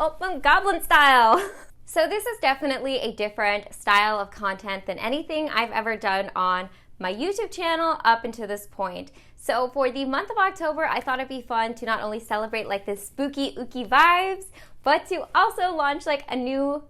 Open goblin style. So this is definitely a different style of content than anything I've ever done on my YouTube channel up until this point. So for the month of October, I thought it'd be fun to not only celebrate like the spooky ooky vibes, but to also launch like a new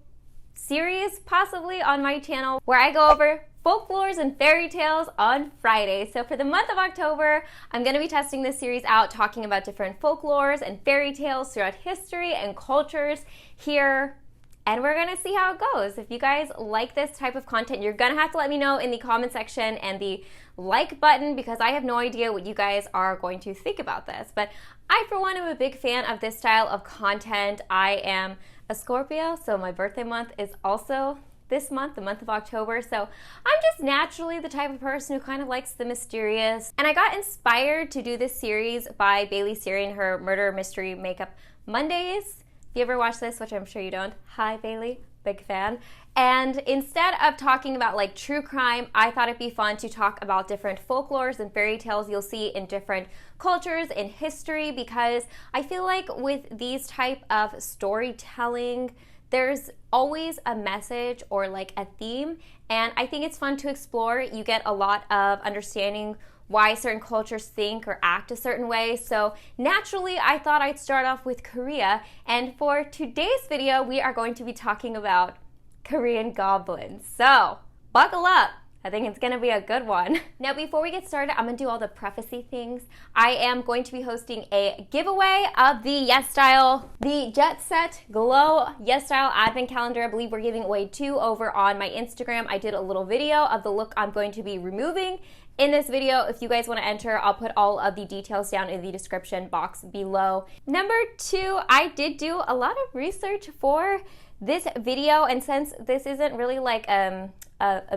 series possibly on my channel where I go over folklores and fairy tales on Friday. So for the month of October, I'm going to be testing this series out, talking about different folklores and fairy tales throughout history and cultures here. And we're gonna see how it goes. If you guys like this type of content, you're gonna have to let me know in the comment section and the like button, because I have no idea what you guys are going to think about this. But I, for one, am a big fan of this style of content. I am a Scorpio, so my birthday month is also this month, the month of October. So I'm just naturally the type of person who kind of likes the mysterious. And I got inspired to do this series by Bailey Siri and her Murder Mystery Makeup Mondays. If you ever watch this, which I'm sure you don't, hi Bailey, big fan. And instead of talking about like true crime, I thought it'd be fun to talk about different folklores and fairy tales you'll see in different cultures in history, because I feel like with these type of storytelling, there's always a message or like a theme, and I think it's fun to explore. You get a lot of understanding why certain cultures think or act a certain way. So naturally, I thought I'd start off with Korea. And for today's video, we are going to be talking about Korean goblins. So buckle up. I think it's gonna be a good one. Now, before we get started, I'm gonna do all the prefacey things. I am going to be hosting a giveaway of the Yesstyle, the Jet Set Glow Yesstyle Advent Calendar. I believe we're giving away 2 over on my Instagram. I did a little video of the look I'm going to be removing in this video. If you guys want to enter, I'll put all of the details down in the description box below. Number 2, I did do a lot of research for this video, and since this isn't really like a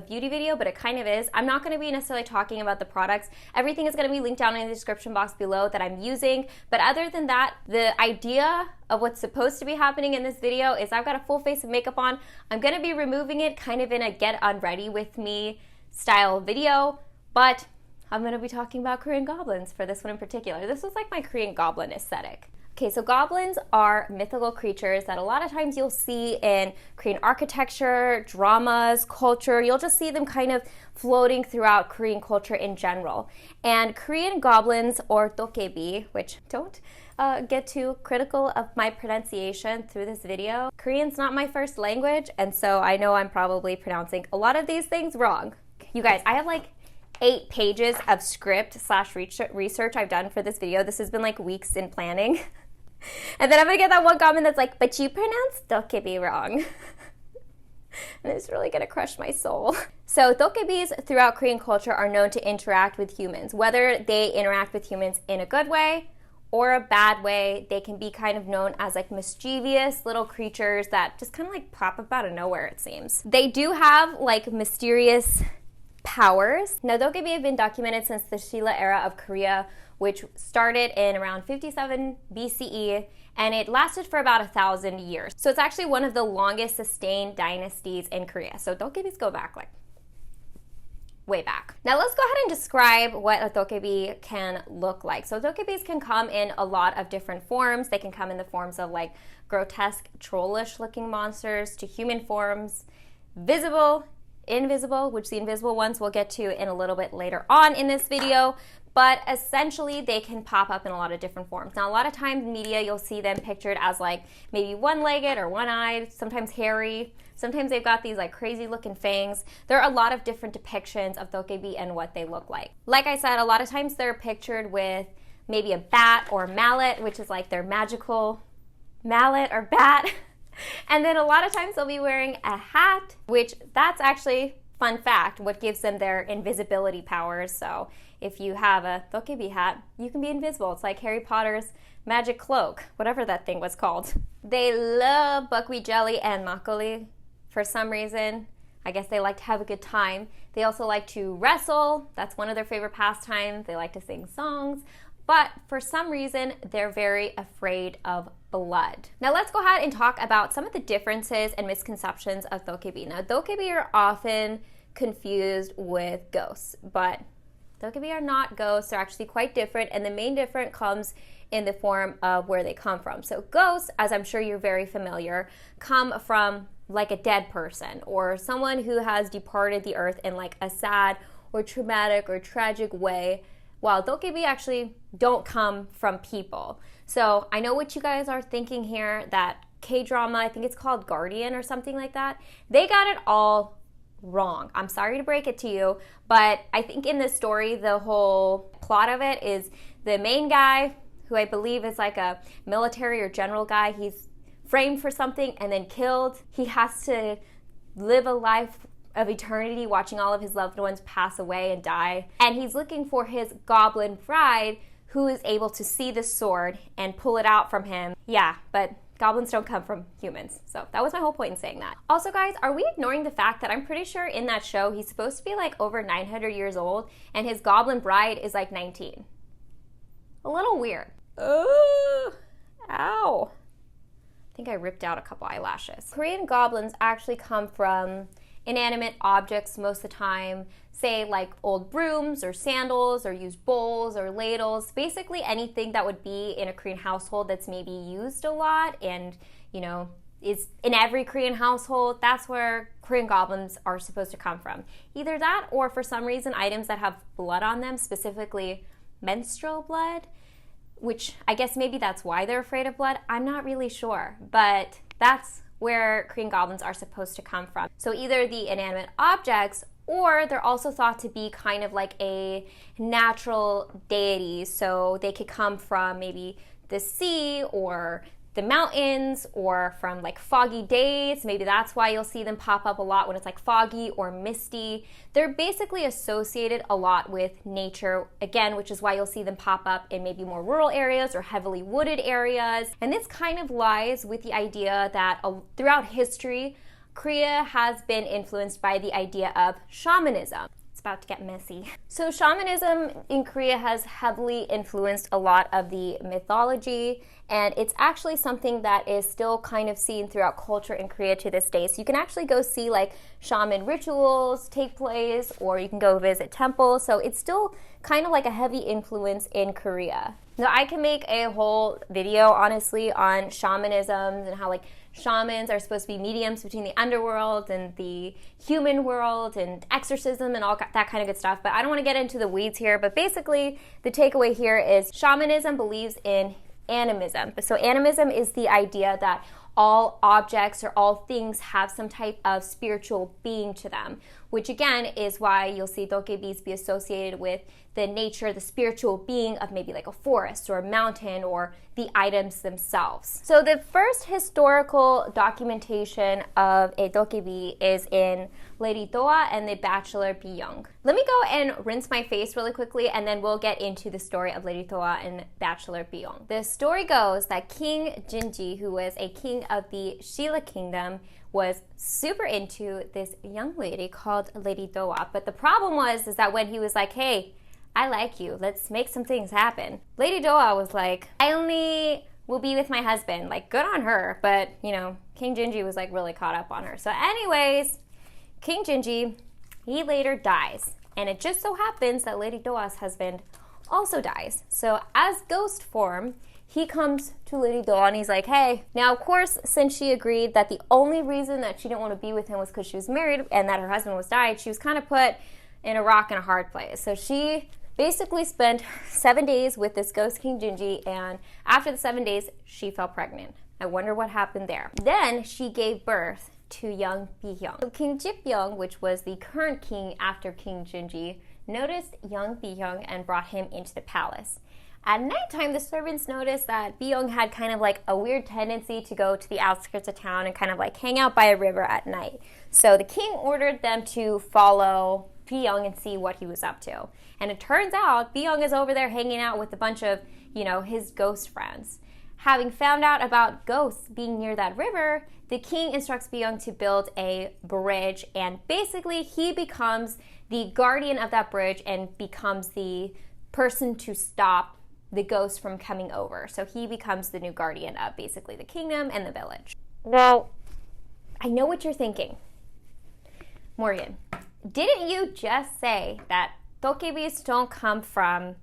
beauty video, but it kind of is, I'm not going to be necessarily talking about the products. Everything is going to be linked down in the description box below that I'm using. But other than that, the idea of what's supposed to be happening in this video is I've got a full face of makeup on. I'm going to be removing it kind of in a get unready with me style video. But I'm going to be talking about Korean goblins for this one in particular. This was like my Korean goblin aesthetic. Okay, so goblins are mythical creatures that a lot of times you'll see in Korean architecture, dramas, culture. You'll just see them kind of floating throughout Korean culture in general. And Korean goblins, or Dokkaebi, which don't get too critical of my pronunciation through this video. Korean's not my first language, and so I know I'm probably pronouncing a lot of these things wrong. You guys, I have like 8 pages of script / research I've done for this video. This has been like weeks in planning. And then I'm gonna get that one comment that's like, but you pronounced Dokkaebi wrong. And it's really gonna crush my soul. So Dokkaebis throughout Korean culture are known to interact with humans. Whether they interact with humans in a good way or a bad way, they can be kind of known as like mischievous little creatures that just kind of like pop up out of nowhere, it seems. They do have like mysterious powers. Now, Dokkaebi have been documented since the Shilla era of Korea, which started in around 57 BCE, and it lasted for about 1,000 years. So it's actually one of the longest sustained dynasties in Korea. So Dokkaebis go back like way back. Now let's go ahead and describe what a Dokkaebi can look like. So Dokkaebis can come in a lot of different forms. They can come in the forms of like grotesque, trollish looking monsters to human forms, visible, invisible, which the invisible ones we'll get to in a little bit later on in this video. But essentially, they can pop up in a lot of different forms. Now, a lot of times in media, you'll see them pictured as like maybe one-legged or one-eyed, sometimes hairy. Sometimes they've got these like crazy-looking fangs. There are a lot of different depictions of Dokkaebi and what they look like. Like I said, a lot of times they're pictured with maybe a bat or mallet, which is like their magical mallet or bat. And then a lot of times they'll be wearing a hat, which that's actually, fun fact, what gives them their invisibility powers. So if you have a Dokkaebi hat, you can be invisible. It's like Harry Potter's magic cloak, whatever that thing was called. They love buckwheat jelly and makgeolli for some reason. I guess they like to have a good time. They also like to wrestle. That's one of their favorite pastimes. They like to sing songs. But for some reason, they're very afraid of blood. Now let's go ahead and talk about some of the differences and misconceptions of Dokkaebi. Now, Dokkaebi are often confused with ghosts, but Dokkaebi are not ghosts. They're actually quite different, and the main difference comes in the form of where they come from. So ghosts, as I'm sure you're very familiar, come from like a dead person or someone who has departed the earth in like a sad or traumatic or tragic way, while Dokkaebi actually don't come from people. So I know what you guys are thinking here, that K-drama, I think it's called Guardian or something like that, they got it all wrong. I'm sorry to break it to you, but I think in this story, the whole plot of it is the main guy, who I believe is like a military or general guy, he's framed for something and then killed. He has to live a life of eternity watching all of his loved ones pass away and die. And he's looking for his goblin bride who is able to see the sword and pull it out from him. Yeah, but goblins don't come from humans. So that was my whole point in saying that. Also, guys, are we ignoring the fact that I'm pretty sure in that show he's supposed to be like over 900 years old and his goblin bride is like 19? A little weird. Oh, ow. I think I ripped out a couple eyelashes. Korean goblins actually come from inanimate objects most of the time, say like old brooms or sandals or used bowls or ladles, basically anything that would be in a Korean household that's maybe used a lot and, you know, is in every Korean household. That's where Korean goblins are supposed to come from. Either that or for some reason items that have blood on them, specifically menstrual blood, which I guess maybe that's why they're afraid of blood. I'm not really sure, but that's where Korean goblins are supposed to come from. So either the inanimate objects, or they're also thought to be kind of like a natural deity. So they could come from maybe the sea or the mountains or from like foggy days. Maybe that's why you'll see them pop up a lot when it's like foggy or misty. They're basically associated a lot with nature, again, which is why you'll see them pop up in maybe more rural areas or heavily wooded areas. And this kind of lies with the idea that throughout history, Korea has been influenced by the idea of shamanism. It's about to get messy. So shamanism in Korea has heavily influenced a lot of the mythology, and it's actually something that is still kind of seen throughout culture in Korea to this day. So you can actually go see like shaman rituals take place, or you can go visit temples. So it's still kind of like a heavy influence in Korea. Now I can make a whole video, honestly, on shamanism and how like shamans are supposed to be mediums between the underworld and the human world and exorcism and all that kind of good stuff. But I don't want to get into the weeds here. But basically, the takeaway here is shamanism believes in animism. So animism is the idea that all objects or all things have some type of spiritual being to them, which again is why you'll see Dokkaebis be associated with the nature, the spiritual being of maybe like a forest or a mountain or the items themselves. So the first historical documentation of a Dokkaebi is in Lady Doa and the Bachelor Byung. Let me go and rinse my face really quickly and then we'll get into the story of Lady Doa and Bachelor Byung. The story goes that King Jinji, who was a king of the Shilla Kingdom, was super into this young lady called Lady Doa. But the problem is that when he was like, hey, I like you, let's make some things happen, Lady Doa was like, I only will be with my husband. Like, good on her. But, you know, King Jinji was like really caught up on her. So anyways, King Jinji, he later dies. And it just so happens that Lady Doa's husband also dies. So as ghost form, he comes to Lady Doa and he's like, hey. Now, of course, since she agreed that the only reason that she didn't want to be with him was because she was married and that her husband was died, she was kind of put in a rock and a hard place. So she basically spent 7 days with this ghost King Jinji, and after the 7 days, she fell pregnant. I wonder what happened there. Then she gave birth to young Bihyung. So King Jipyeong, which was the current king after King Jinji, noticed young Bihyung and brought him into the palace. At nighttime, the servants noticed that Bihyung had kind of like a weird tendency to go to the outskirts of town and kind of like hang out by a river at night. So the king ordered them to follow Bihyung and see what he was up to. And it turns out Bihyung is over there hanging out with a bunch of, you know, his ghost friends. Having found out about ghosts being near that river, the king instructs Bihyung to build a bridge, and basically he becomes the guardian of that bridge and becomes the person to stop the ghost from coming over. So he becomes the new guardian of basically the kingdom and the village. Now, I know what you're thinking. Morgan, didn't you just say that Dokkaebis don't come from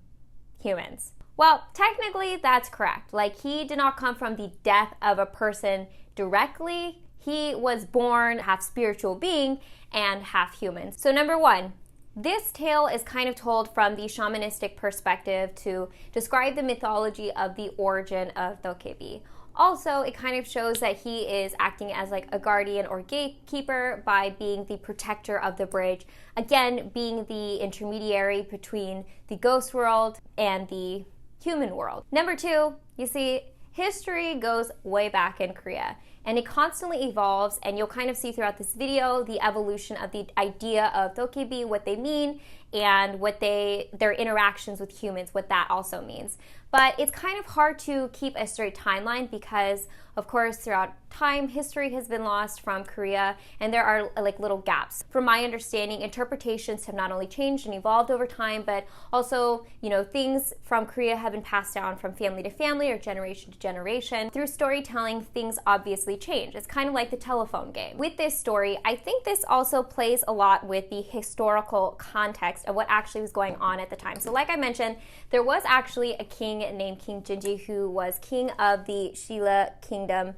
humans? Well, technically that's correct. Like, he did not come from the death of a person directly. He was born half spiritual being and half human. So number one, this tale is kind of told from the shamanistic perspective to describe the mythology of the origin of Dokkaebi. Also, it kind of shows that he is acting as like a guardian or gatekeeper by being the protector of the bridge, again, being the intermediary between the ghost world and the human world. Number two, you see, history goes way back in Korea, and it constantly evolves, and you'll kind of see throughout this video the evolution of the idea of Dokkaebi, what they mean, and what their interactions with humans, what that also means. But it's kind of hard to keep a straight timeline because, of course, throughout time, history has been lost from Korea, and there are like little gaps. From my understanding, interpretations have not only changed and evolved over time, but also, you know, things from Korea have been passed down from family to family or generation to generation. Through storytelling, things obviously change. It's kind of like the telephone game. With this story, I think this also plays a lot with the historical context of what actually was going on at the time. So like I mentioned, there was actually a king named King Jinji who was king of the Shilla kingdom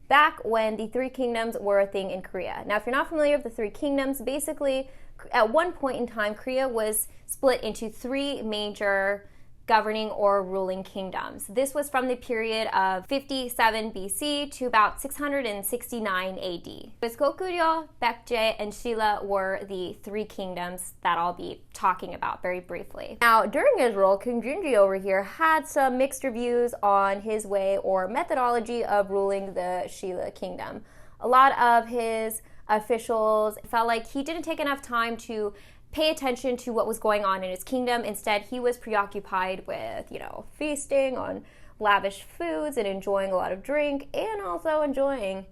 back when the three kingdoms were a thing in Korea. Now, if you're not familiar with the three kingdoms, basically at one point in time, Korea was split into three major governing or ruling kingdoms. This was from the period of 57 BC to about 669 AD. Goguryeo, Baekje, and Shilla were the three kingdoms that I'll be talking about very briefly. Now, during his rule, King Jinji over here had some mixed reviews on his way or methodology of ruling the Shilla kingdom. A lot of his officials felt like he didn't take enough time to pay attention to what was going on in his kingdom. Instead, he was preoccupied with, you know, feasting on lavish foods and enjoying a lot of drink and also enjoying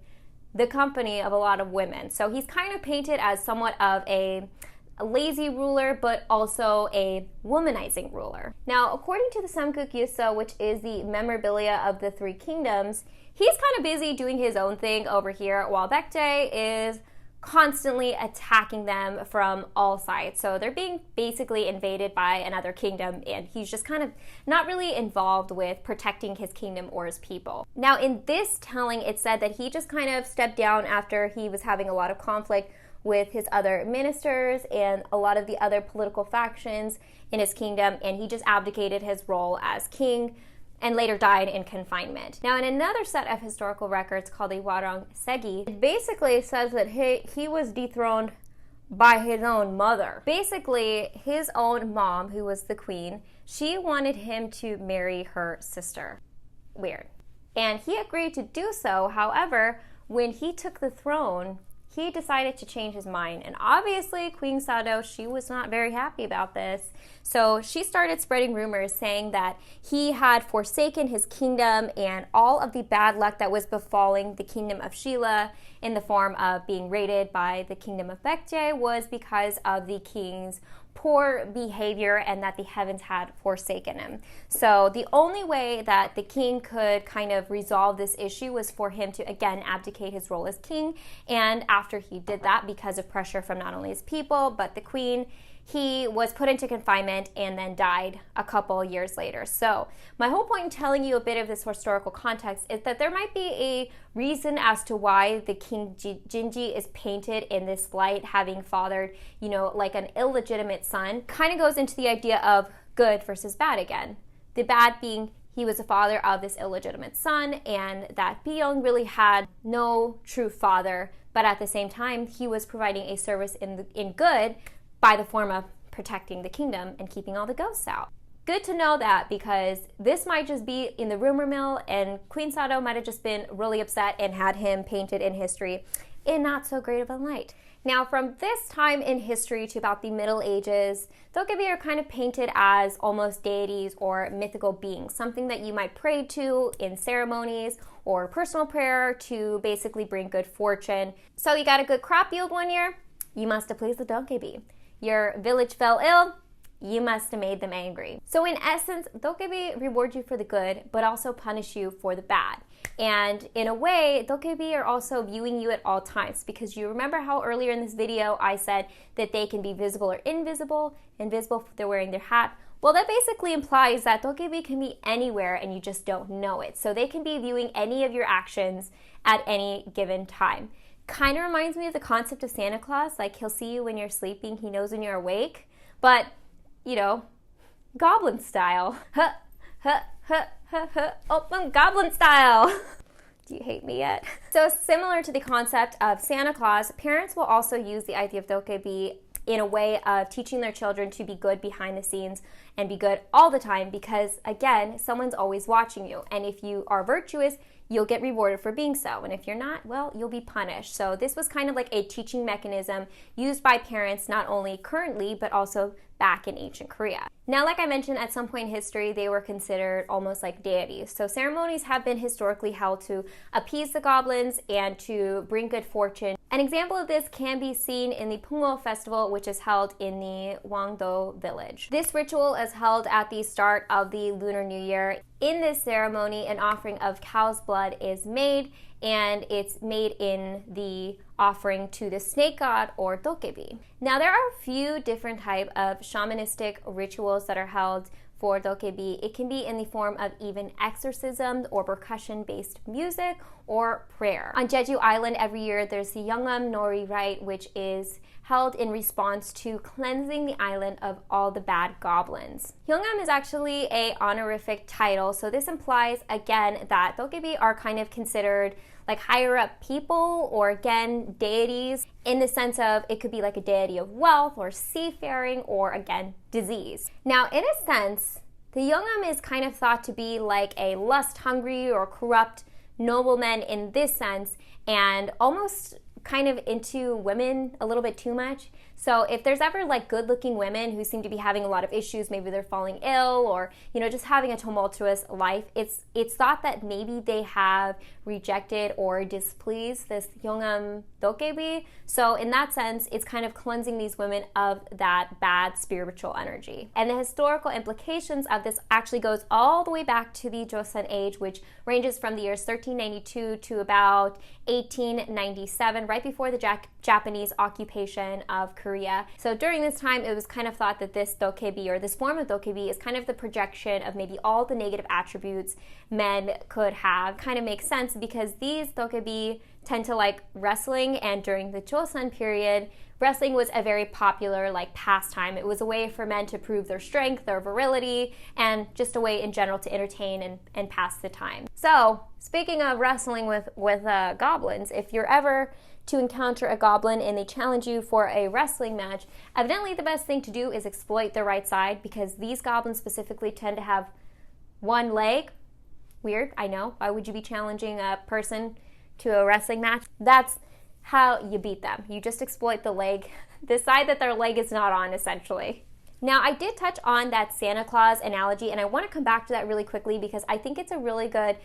the company of a lot of women. So he's kind of painted as somewhat of a lazy ruler, but also a womanizing ruler. Now, according to the Samguk Yuso, which is the memorabilia of the three kingdoms, he's kind of busy doing his own thing over here, while Baekje is constantly attacking them from all sides. So they're being basically invaded by another kingdom, and he's just kind of not really involved with protecting his kingdom or his people. Now, in this telling, it said that he just kind of stepped down after he was having a lot of conflict with his other ministers and a lot of the other political factions in his kingdom, and he just abdicated his role as king and later died in confinement. Now, in another set of historical records called the Warang Segi, it basically says that he was dethroned by his own mother. Basically, his own mom, who was the queen, she wanted him to marry her sister. Weird. And he agreed to do so. However, when he took the throne, he decided to change his mind. And obviously, Queen Sado, she was not very happy about this. So she started spreading rumors saying that he had forsaken his kingdom and all of the bad luck that was befalling the kingdom of Shilla in the form of being raided by the kingdom of Baekje was because of the king's poor behavior and that the heavens had forsaken him. So the only way that the king could kind of resolve this issue was for him to again abdicate his role as king. And after he did that, because of pressure from not only his people but the queen, he was put into confinement and then died a couple years later. So my whole point in telling you a bit of this historical context is that there might be a reason as to why the King Jinji is painted in this light, having fathered, you know, like an illegitimate son. Kind of goes into the idea of good versus bad again. The bad being he was the father of this illegitimate son, and that Byung really had no true father, but at the same time, he was providing a service in good by the form of protecting the kingdom and keeping all the ghosts out. Good to know that, because this might just be in the rumor mill, and Queen Sado might have just been really upset and had him painted in history in not so great of a light. Now, from this time in history to about the Middle Ages, Dokkaebi are kind of painted as almost deities or mythical beings, something that you might pray to in ceremonies or personal prayer to basically bring good fortune. So you got a good crop yield one year, you must have pleased the Dokkaebi. Your village fell ill, you must have made them angry. So in essence, Dokkaebi reward you for the good, but also punish you for the bad. And in a way, Dokkaebi are also viewing you at all times, because you remember how earlier in this video I said that they can be visible or invisible. Invisible if they're wearing their hat, Well, that basically implies that Dokkaebi can be anywhere and you just don't know it. So they can be viewing any of your actions at any given time. Kind of reminds me of the concept of Santa Claus, like he'll see you when you're sleeping, he knows when you're awake, but, you know, goblin style. Goblin style. Do you hate me yet? So similar to the concept of Santa Claus, parents will also use the idea of Dokkaebi in a way of teaching their children to be good behind the scenes and be good all the time because, again, someone's always watching you. And if you are virtuous, you'll get rewarded for being so. And if you're not, well, you'll be punished. So this was kind of like a teaching mechanism used by parents not only currently, but also back in ancient Korea. Now, like I mentioned, at some point in history, they were considered almost like deities. So ceremonies have been historically held to appease the goblins and to bring good fortune. An example of this can be seen in the Pungo festival, which is held in the Wangdo village. This ritual is held at the start of the Lunar New Year. In this ceremony, an offering of cow's blood is made, and it's made in the offering to the snake god or Dokkaebi. Now, there are a few different types of shamanistic rituals that are held for Dokkaebi. It can be in the form of even exorcisms or percussion-based music or prayer. On Jeju Island every year, there's the Yeongnam Nori rite, which is held in response to cleansing the island of all the bad goblins. Yeongnam is actually a honorific title, so this implies, again, that Dokkaebi are kind of considered like higher up people or, again, deities in the sense of it could be like a deity of wealth or seafaring or, again, disease. Now, in a sense, the Yeongnam is kind of thought to be like a lust-hungry or corrupt nobleman in this sense, and almost kind of into women a little bit too much. So if there's ever like good-looking women who seem to be having a lot of issues, maybe they're falling ill or, you know, just having a tumultuous life, it's thought that maybe they have rejected or displeased this Yeongnam Dokkaebi. So in that sense, it's kind of cleansing these women of that bad spiritual energy. And the historical implications of this actually goes all the way back to the Joseon age, which ranges from the years 1392 to about 1897, right before the Japanese occupation of Korea. So during this time, it was kind of thought that this Dokkaebi, or this form of Dokkaebi, is kind of the projection of maybe all the negative attributes men could have. Kind of makes sense because these Dokkaebi tend to like wrestling, and during the Joseon period, wrestling was a very popular like pastime. It was a way for men to prove their strength, their virility, and just a way in general to entertain and pass the time. So speaking of wrestling with goblins, if you're ever to encounter a goblin and they challenge you for a wrestling match, evidently the best thing to do is exploit their right side, because these goblins specifically tend to have one leg. Weird, I know. Why would you be challenging a person to a wrestling match? That's how you beat them. You just exploit the leg, the side that their leg is not on, essentially. Now, I did touch on that Santa Claus analogy, and I want to come back to that really quickly because I think it's a really good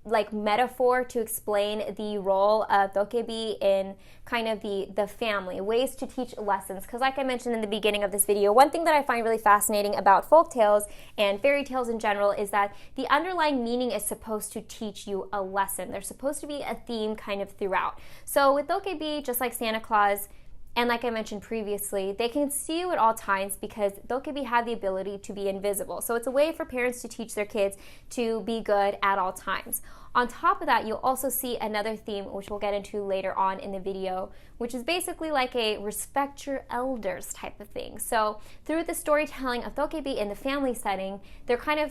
like metaphor to explain the role of Dokkaebi in kind of the family, ways to teach lessons. Because like I mentioned in the beginning of this video, one thing that I find really fascinating about folktales and fairy tales in general is that the underlying meaning is supposed to teach you a lesson. There's supposed to be a theme kind of throughout. So with Dokkaebi, just like Santa Claus, and like I mentioned previously, they can see you at all times because Dokkaebi have the ability to be invisible. So it's a way for parents to teach their kids to be good at all times. On top of that, you'll also see another theme, which we'll get into later on in the video, which is basically like a respect your elders type of thing. So through the storytelling of Dokkaebi in the family setting, they're kind of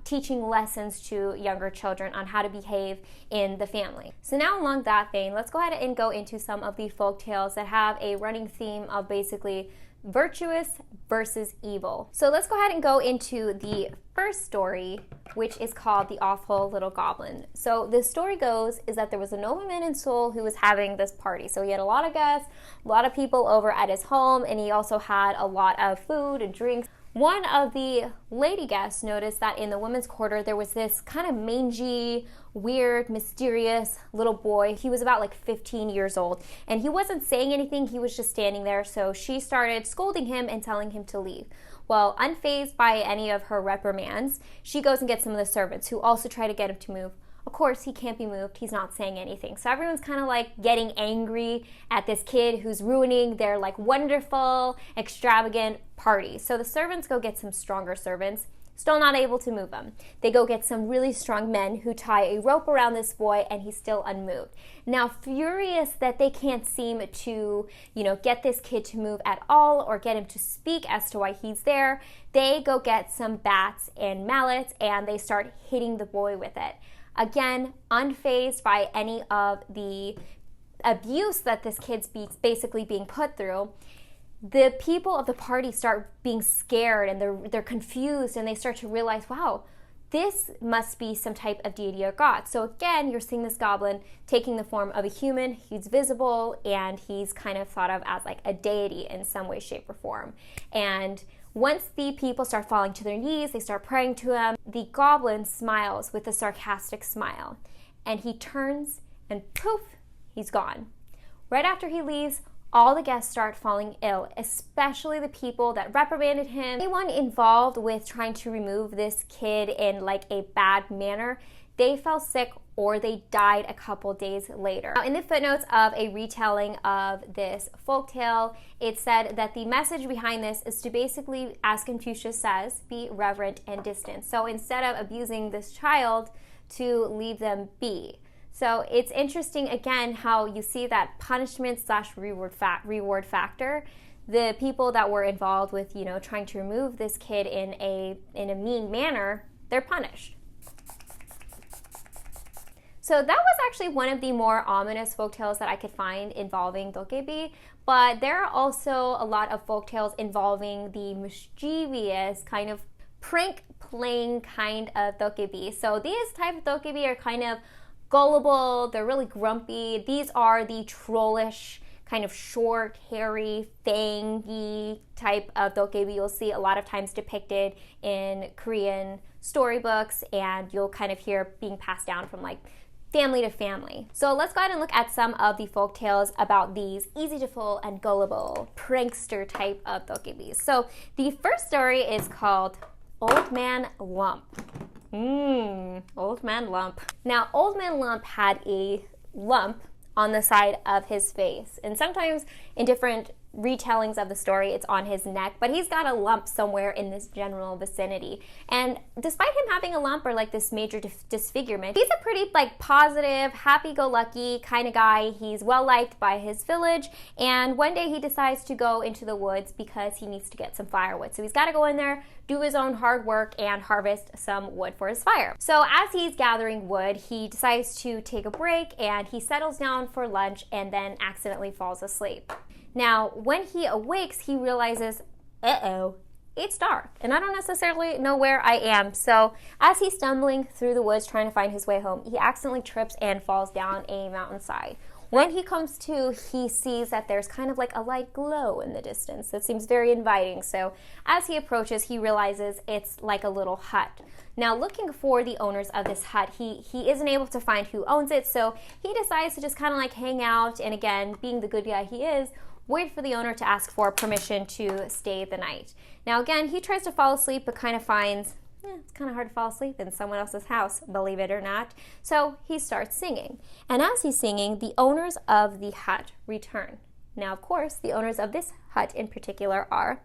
teaching lessons to younger children on how to behave in the family. So now along that vein, let's go ahead and go into some of the folk tales that have a running theme of basically virtuous versus evil. So let's go ahead and go into the first story, which is called The Awful Little Goblin. So the story goes is that there was a nobleman in Seoul who was having this party. So he had a lot of guests, a lot of people over at his home, and he also had a lot of food and drinks. One of the lady guests noticed that in the women's quarter there was this kind of mangy, weird, mysterious little boy. He was about like 15 years old, and he wasn't saying anything, he was just standing there. So she started scolding him and telling him to leave. Well, unfazed by any of her reprimands, she goes and gets some of the servants who also try to get him to move Of course, he can't be moved. He's not saying anything. So everyone's kind of like getting angry at this kid who's ruining their like wonderful, extravagant party. So the servants go get some stronger servants. Still not able to move him. They go get some really strong men who tie a rope around this boy, and he's still unmoved. Now, furious that they can't seem to, get this kid to move at all or get him to speak as to why he's there, they go get some bats and mallets, and they start hitting the boy with it. Again, unfazed by any of the abuse that this kid's basically being put through. The people of the party start being scared, and they're confused, and they start to realize, wow, this must be some type of deity or god. So again, you're seeing this goblin taking the form of a human. He's visible, and he's kind of thought of as like a deity in some way, shape, or form. And once the people start falling to their knees, they start praying to him, the goblin smiles with a sarcastic smile, and he turns and poof, he's gone. Right after he leaves, all the guests start falling ill, especially the people that reprimanded him. Anyone involved with trying to remove this kid in like a bad manner, they fell sick or they died a couple days later. Now, in the footnotes of a retelling of this folktale, it said that the message behind this is to basically, as Confucius says, be reverent and distant. So instead of abusing this child, to leave them be. So it's interesting, again, how you see that punishment/reward factor. The people that were involved with, trying to remove this kid in a mean manner, they're punished. So that was actually one of the more ominous folktales that I could find involving Dokkaebi, but there are also a lot of folktales involving the mischievous kind of prank-playing kind of Dokkaebi. So these type of Dokkaebi are kind of gullible, they're really grumpy. These are the trollish, kind of short, hairy, fangy type of Dokkaebi you'll see a lot of times depicted in Korean storybooks, and you'll kind of hear being passed down from like family to family. So let's go ahead and look at some of the folk tales about these easy to fool and gullible prankster type of Dokkaebis. So the first story is called Old Man Lump. Old Man Lump. Now, Old Man Lump had a lump on the side of his face, and sometimes in different retellings of the story it's on his neck, but he's got a lump somewhere in this general vicinity. And despite him having a lump or like this major disfigurement, he's a pretty like positive, happy-go-lucky kind of guy. He's well liked by his village, and one day he decides to go into the woods because he needs to get some firewood. So he's got to go in there, do his own hard work, and harvest some wood for his fire. So as he's gathering wood, he decides to take a break, and he settles down for lunch and then accidentally falls asleep. Now, when he awakes, he realizes, it's dark, and I don't necessarily know where I am. So as he's stumbling through the woods trying to find his way home, he accidentally trips and falls down a mountainside. When he comes to, he sees that there's kind of like a light glow in the distance that seems very inviting. So as he approaches, he realizes it's like a little hut. Now, looking for the owners of this hut, he isn't able to find who owns it, so he decides to just kind of like hang out, and again, being the good guy he is, wait for the owner to ask for permission to stay the night. Now again, he tries to fall asleep, but kind of finds it's kind of hard to fall asleep in someone else's house, believe it or not. So he starts singing. And as he's singing, the owners of the hut return. Now, of course, the owners of this hut in particular are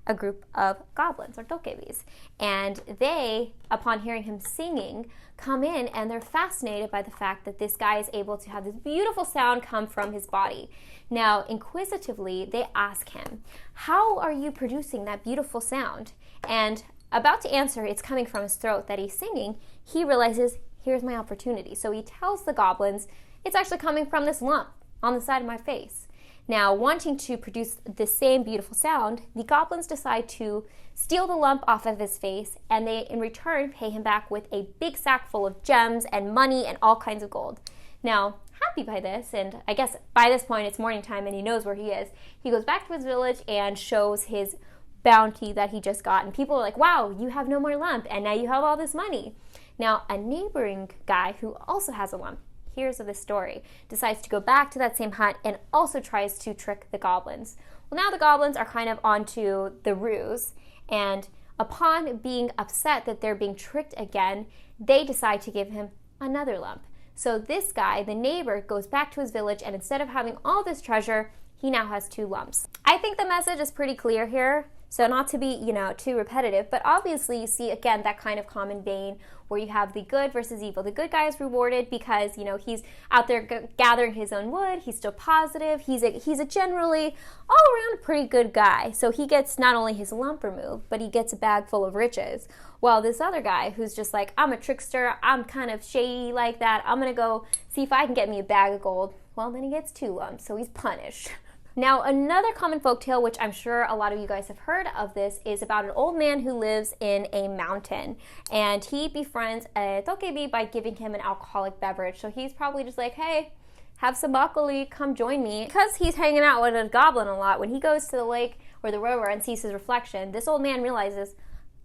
a group of goblins or Dokkaebis. And they, upon hearing him singing, come in, and they're fascinated by the fact that this guy is able to have this beautiful sound come from his body. Now, inquisitively, they ask him, how are you producing that beautiful sound? And about to answer, it's coming from his throat that he's singing, he realizes, here's my opportunity. So he tells the goblins, it's actually coming from this lump on the side of my face. Now, wanting to produce the same beautiful sound, the goblins decide to steal the lump off of his face, and they, in return, pay him back with a big sack full of gems and money and all kinds of gold. Now, happy by this, and I guess by this point it's morning time and he knows where he is, he goes back to his village and shows his bounty that he just got, and people are like, wow, you have no more lump, and now you have all this money. Now, a neighboring guy who also has a lump, hears of this story, decides to go back to that same hut and also tries to trick the goblins. Well, now the goblins are kind of onto the ruse, and upon being upset that they're being tricked again, they decide to give him another lump. So this guy, the neighbor, goes back to his village, and instead of having all this treasure, he now has 2 lumps. I think the message is pretty clear here. So not to be, too repetitive, but obviously you see, again, that kind of common vein where you have the good versus evil. The good guy is rewarded because, he's out there gathering his own wood. He's still positive. He's a generally all around pretty good guy. So he gets not only his lump removed, but he gets a bag full of riches. While this other guy who's just like, I'm a trickster, I'm kind of shady like that, I'm going to go see if I can get me a bag of gold. Well, then he gets 2 lumps, so he's punished. Now, another common folktale, which I'm sure a lot of you guys have heard of this, is about an old man who lives in a mountain. And he befriends a Dokkaebi by giving him an alcoholic beverage. So he's probably just like, hey, have some makgeolli, come join me. Because he's hanging out with a goblin a lot, when he goes to the lake or the river and sees his reflection, this old man realizes,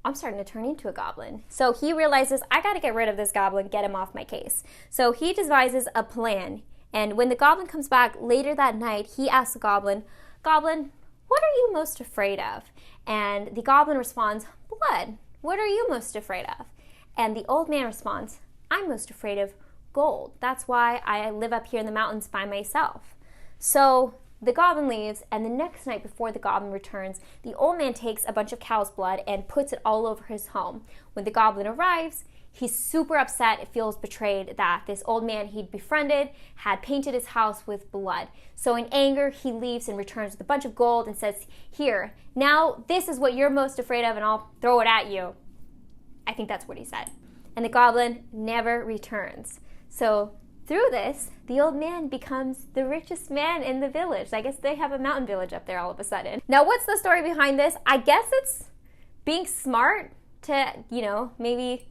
I'm starting to turn into a goblin. So he realizes, I got to get rid of this goblin, get him off my case. So he devises a plan. And when the goblin comes back later that night, he asks the goblin, Goblin, what are you most afraid of? And the goblin responds, blood. What are you most afraid of? And the old man responds, I'm most afraid of gold. That's why I live up here in the mountains by myself. So the goblin leaves, and the next night before the goblin returns, the old man takes a bunch of cow's blood and puts it all over his home. When the goblin arrives, he's super upset, feels betrayed that this old man he'd befriended had painted his house with blood. So in anger, he leaves and returns with a bunch of gold and says, here, now this is what you're most afraid of and I'll throw it at you. I think that's what he said. And the goblin never returns. So through this, the old man becomes the richest man in the village. I guess they have a mountain village up there all of a sudden. Now, what's the story behind this? I guess it's being smart to, maybe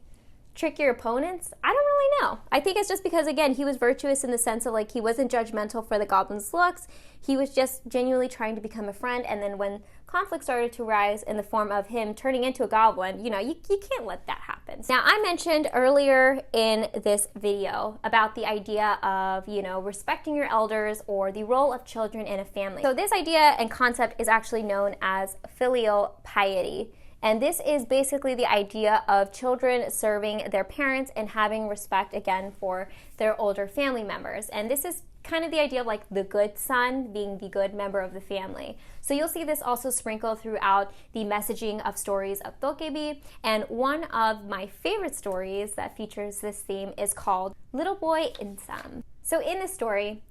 trick your opponents? I don't really know. I think it's just because, again, he was virtuous in the sense of, like, he wasn't judgmental for the goblin's looks. He was just genuinely trying to become a friend, and then when conflict started to rise in the form of him turning into a goblin, you can't let that happen. Now, I mentioned earlier in this video about the idea of, respecting your elders or the role of children in a family. So this idea and concept is actually known as filial piety. And this is basically the idea of children serving their parents and having respect, again, for their older family members. And this is kind of the idea of like the good son being the good member of the family. So you'll see this also sprinkled throughout the messaging of stories of Dokkaebi. And one of my favorite stories that features this theme is called Little Boy Insam. So in this story,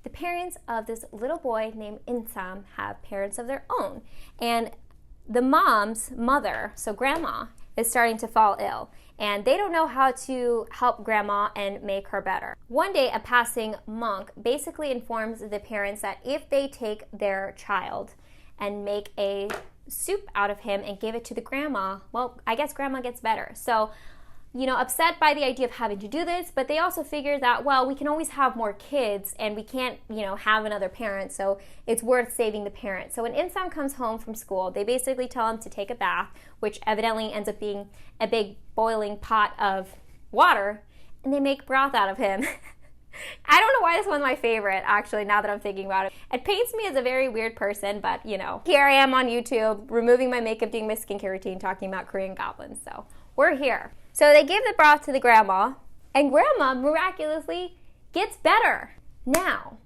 the parents of this little boy named Insam have parents of their own. And the mom's mother, so grandma, is starting to fall ill, and they don't know how to help grandma and make her better. One day, a passing monk basically informs the parents that if they take their child and make a soup out of him and give it to the grandma, well, I guess grandma gets better. So, upset by the idea of having to do this, but they also figure that, well, we can always have more kids and we can't, have another parent, so it's worth saving the parent. So when Insam comes home from school, they basically tell him to take a bath, which evidently ends up being a big boiling pot of water, and they make broth out of him. I don't know why this one's my favorite, actually, now that I'm thinking about it. It paints me as a very weird person, but, here I am on YouTube, removing my makeup, doing my skincare routine, talking about Korean goblins, so we're here. So they give the broth to the grandma, and grandma miraculously gets better. Now,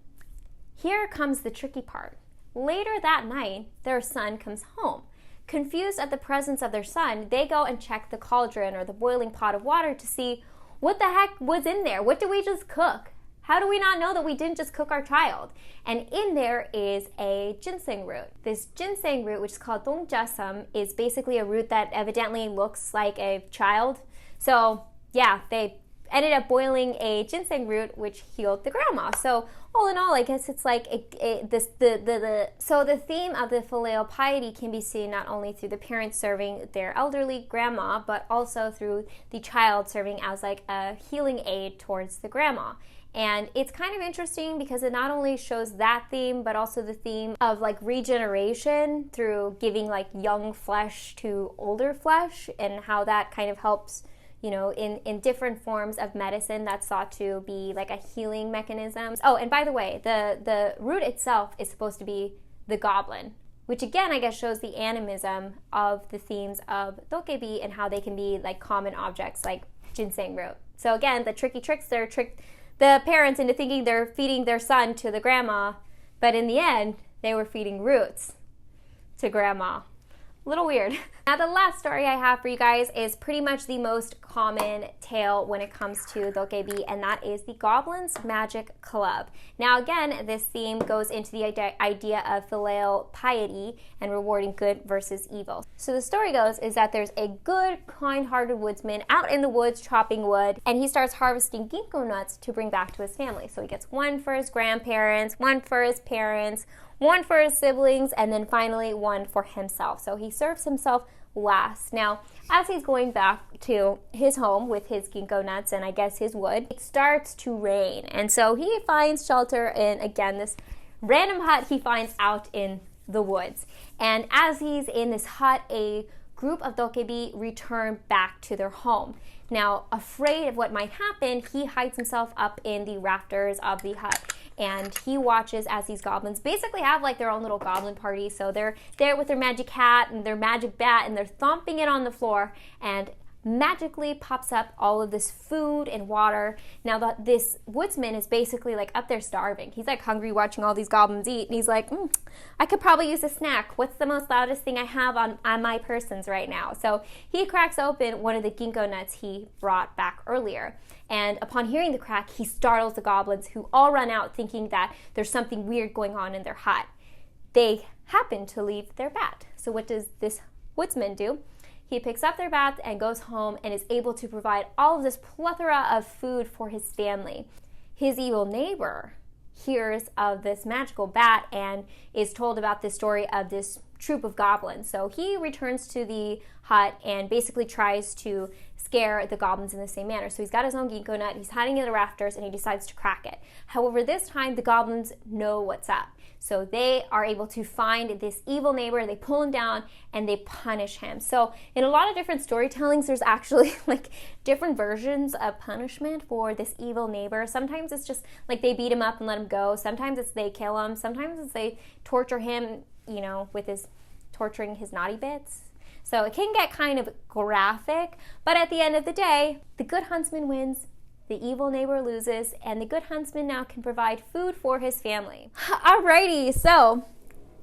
here comes the tricky part. Later that night, their son comes home. Confused at the presence of their son, they go and check the cauldron or the boiling pot of water to see what the heck was in there. What did we just cook? How do we not know that we didn't just cook our child? And in there is a ginseng root. This ginseng root, which is called dongjasam, is basically a root that evidently looks like a child. So yeah, they ended up boiling a ginseng root, which healed the grandma. So all in all, I guess it's like so the theme of the filial piety can be seen not only through the parents serving their elderly grandma, but also through the child serving as like a healing aid towards the grandma. And it's kind of interesting because it not only shows that theme, but also the theme of like regeneration through giving like young flesh to older flesh, and how that kind of helps, in different forms of medicine that's thought to be like a healing mechanism. Oh, and by the way, the root itself is supposed to be the goblin, which again, I guess shows the animism of the themes of Dokkaebi and how they can be like common objects like ginseng root. So again, the tricky trickster tricked the parents into thinking they're feeding their son to the grandma, but in the end, they were feeding roots to grandma. A little weird. Now the last story I have for you guys is pretty much the most common tale when it comes to Dokkaebi, and that is the Goblins Magic Club. Now again, this theme goes into the idea of filial piety and rewarding good versus evil. So the story goes is that there's a good, kind-hearted woodsman out in the woods chopping wood, and he starts harvesting ginkgo nuts to bring back to his family. So he gets one for his grandparents, one for his parents, one for his siblings, and then finally one for himself. So he serves himself last. Now, as he's going back to his home with his ginkgo nuts and I guess his wood, it starts to rain. And so he finds shelter in, again, this random hut he finds out in the woods. And as he's in this hut, a group of Dokkaebi return back to their home. Now, afraid of what might happen, he hides himself up in the rafters of the hut, and he watches as these goblins basically have like their own little goblin party. So they're there with their magic hat and their magic bat, and they're thumping it on the floor, and magically pops up all of this food and water. Now this woodsman is basically like up there starving. He's like hungry watching all these goblins eat, and he's like, I could probably use a snack. What's the most loudest thing I have on my persons right now? So he cracks open one of the ginkgo nuts he brought back earlier. And upon hearing the crack, he startles the goblins, who all run out thinking that there's something weird going on in their hut. They happen to leave their bat. So what does this woodsman do? He picks up their bats and goes home and is able to provide all of this plethora of food for his family. His evil neighbor hears of this magical bat and is told about this story of this troop of goblins. So he returns to the hut and basically tries to scare the goblins in the same manner. So he's got his own ginkgo nut, he's hiding in the rafters, and he decides to crack it. However, this time the goblins know what's up. So they are able to find this evil neighbor, they pull him down, and they punish him. So in a lot of different storytellings, there's actually like different versions of punishment for this evil neighbor. Sometimes it's just like they beat him up and let him go. Sometimes it's they kill him. Sometimes it's they torture him, you know, with his torturing his naughty bits. So it can get kind of graphic, but at the end of the day, the good huntsman wins, the evil neighbor loses, and the good huntsman now can provide food for his family. Alrighty, so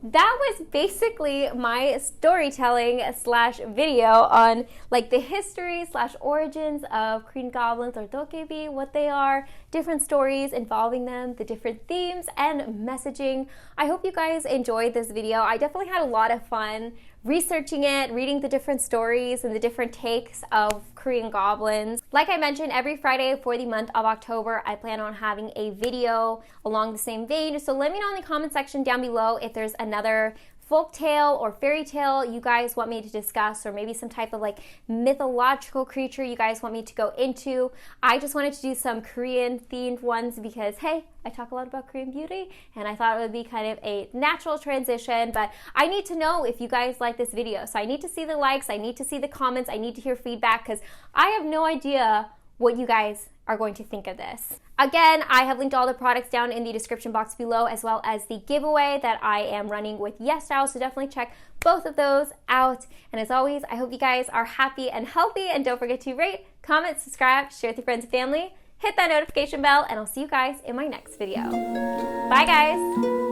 that was basically my storytelling slash video on like the history slash origins of Korean goblins or Dokkaebi, what they are, different stories involving them, the different themes and messaging. I hope you guys enjoyed this video. I definitely had a lot of fun researching it, reading the different stories and the different takes of Korean goblins. Like I mentioned, every Friday for the month of October, I plan on having a video along the same vein. So let me know in the comment section down below if there's another folktale or fairy tale you guys want me to discuss, or maybe some type of like mythological creature you guys want me to go into. I just wanted to do some Korean themed ones because, hey, I talk a lot about Korean beauty and I thought it would be kind of a natural transition, but I need to know if you guys like this video. So I need to see the likes, I need to see the comments, I need to hear feedback because I have no idea what you guys are going to think of this. Again, I have linked all the products down in the description box below, as well as the giveaway that I am running with Yesstyle, so definitely check both of those out. And as always, I hope you guys are happy and healthy, and don't forget to rate, comment, subscribe, share with your friends and family, hit that notification bell, and I'll see you guys in my next video. Bye guys!